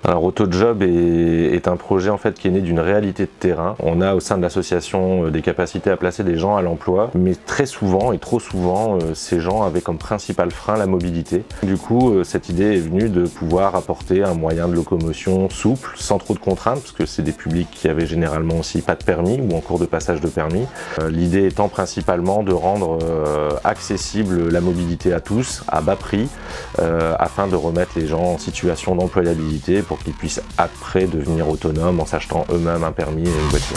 Alors AutoJob est un projet en fait qui est né d'une réalité de terrain. On a au sein de l'association des capacités à placer des gens à l'emploi, mais très souvent et trop souvent ces gens avaient comme principal frein la mobilité. Du coup cette idée est venue de pouvoir apporter un moyen de locomotion souple, sans trop de contraintes, parce que c'est des publics qui avaient généralement aussi pas de permis ou en cours de passage de permis. L'idée étant principalement de rendre accessible la mobilité à tous, à bas prix, afin de remettre les gens en situation d'employabilité pour qu'ils puissent après devenir autonomes en s'achetant eux-mêmes un permis et une voiture.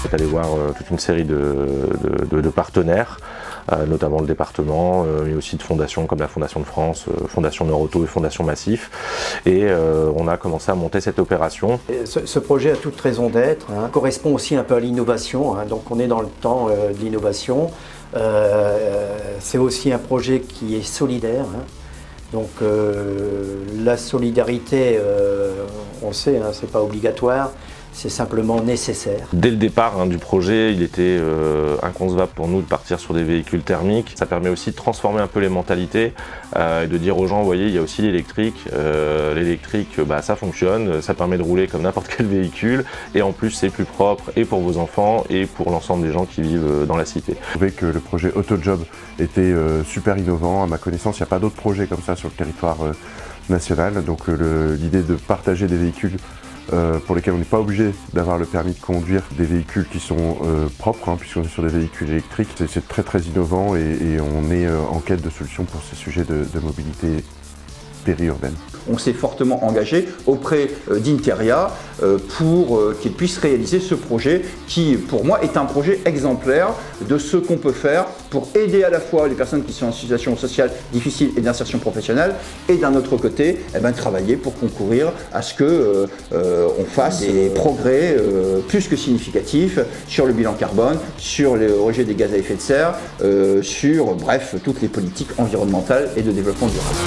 On est allé voir toute une série de partenaires, notamment le département, mais aussi de fondations comme la Fondation de France, Fondation Nord-Auto et Fondation Massif. Et on a commencé à monter cette opération. Ce projet a toute raison d'être, correspond aussi un peu à l'innovation, donc on est dans le temps de l'innovation. C'est aussi un projet qui est solidaire, donc la solidarité, on sait, c'est pas obligatoire. C'est simplement nécessaire. Dès le départ du projet, il était inconcevable pour nous de partir sur des véhicules thermiques. Ça permet aussi de transformer un peu les mentalités et de dire aux gens, vous voyez, il y a aussi l'électrique. L'électrique, ça fonctionne, ça permet de rouler comme n'importe quel véhicule. Et en plus, c'est plus propre et pour vos enfants et pour l'ensemble des gens qui vivent dans la cité. Je trouvais que le projet AutoJob était super innovant. À ma connaissance, il n'y a pas d'autres projets comme ça sur le territoire national. Donc l'idée de partager des véhicules pour lesquels on n'est pas obligé d'avoir le permis de conduire, des véhicules qui sont propres, puisqu'on est sur des véhicules électriques. C'est très innovant et on est en quête de solutions pour ces sujets de mobilité périurbaine. On s'est fortement engagé auprès d'Interia pour qu'il puisse réaliser ce projet qui, pour moi, est un projet exemplaire de ce qu'on peut faire pour aider à la fois les personnes qui sont en situation sociale difficile et d'insertion professionnelle et d'un autre côté, travailler pour concourir à ce que on fasse des progrès plus que significatifs sur le bilan carbone, sur le rejet des gaz à effet de serre, sur bref toutes les politiques environnementales et de développement durable.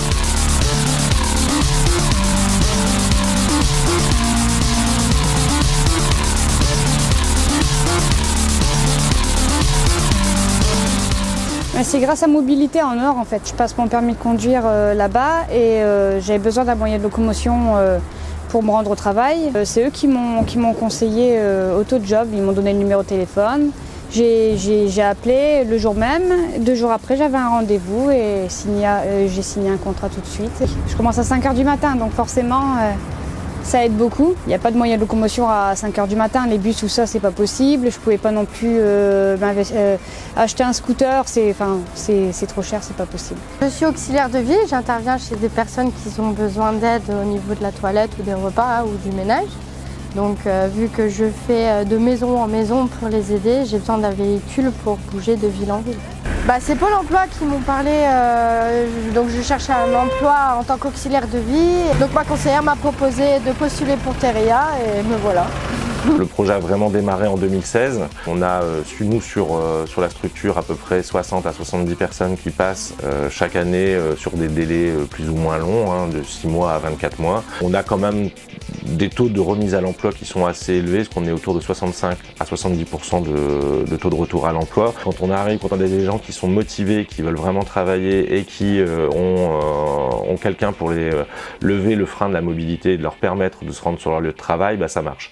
C'est grâce à Mobilité en Nord en fait. Je passe mon permis de conduire là-bas et j'avais besoin d'un moyen de locomotion pour me rendre au travail. C'est eux qui m'ont conseillé AutoJob, ils m'ont donné le numéro de téléphone. J'ai appelé le jour même, 2 jours après j'avais un rendez-vous et j'ai signé un contrat tout de suite. Je commence à 5 h du matin donc forcément ça aide beaucoup. Il n'y a pas de moyen de locomotion à 5 h du matin, les bus tout ça c'est pas possible. Je pouvais pas non plus acheter un scooter, c'est trop cher, c'est pas possible. Je suis auxiliaire de vie, j'interviens chez des personnes qui ont besoin d'aide au niveau de la toilette ou des repas ou du ménage. Donc vu que je fais de maison en maison pour les aider, j'ai besoin d'un véhicule pour bouger de ville en ville. C'est Pôle emploi qui m'ont parlé, donc je cherchais un emploi en tant qu'auxiliaire de vie. Donc ma conseillère m'a proposé de postuler pour Teria et me voilà. Le projet a vraiment démarré en 2016. On a nous sur la structure à peu près 60 à 70 personnes qui passent chaque année sur des délais plus ou moins longs, de 6 mois à 24 mois. On a quand même des taux de remise à l'emploi qui sont assez élevés, parce qu'on est autour de 65 à 70% de taux de retour à l'emploi. Quand on arrive, quand on a des gens qui sont motivés, qui veulent vraiment travailler et qui ont quelqu'un pour les lever le frein de la mobilité et de leur permettre de se rendre sur leur lieu de travail, ça marche.